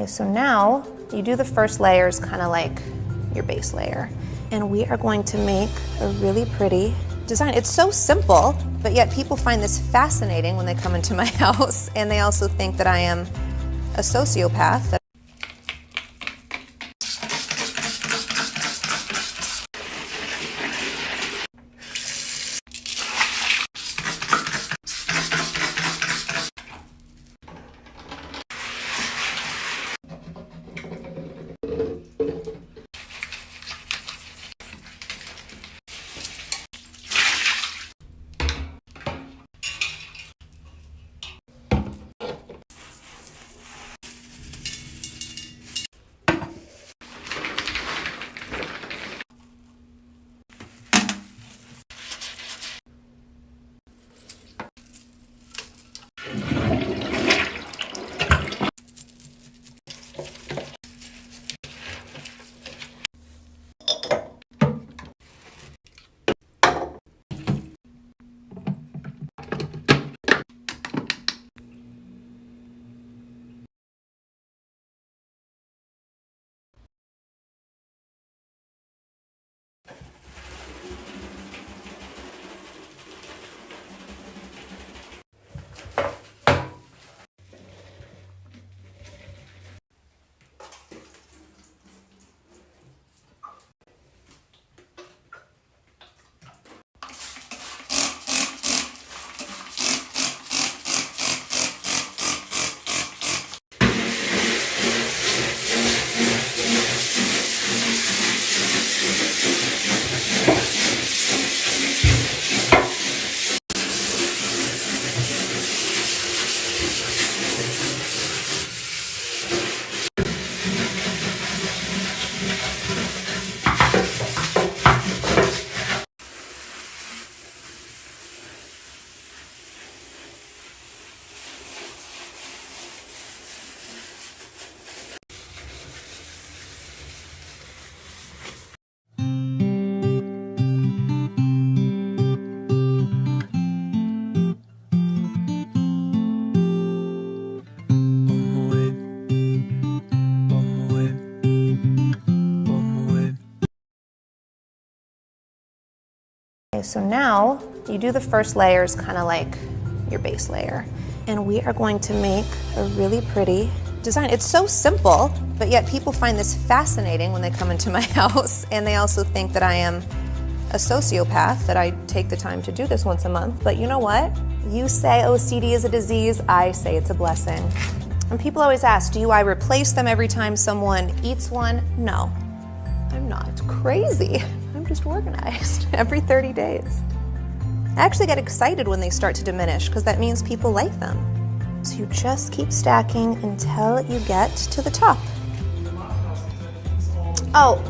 Okay, so now you do the first layers kind of like your base layer. And we are going to make a really pretty design. It's so simple, but yet people find this fascinating when they come into my house, and they also think that I am a sociopath. Okay, so now you do the first layers kind of like your base layer. And we are going to make a really pretty design. It's so simple, but yet people find this fascinating when they come into my house, and they also think that I am a sociopath, that I take the time to do this once a month. But you know what? You say OCD is a disease, I say it's a blessing. And people always ask, do I replace them every time someone eats one? No, I'm not crazy. I'm just organized every 30 days. I actually get excited when they start to diminish, because that means people like them. So you just keep stacking until you get to the top. Oh,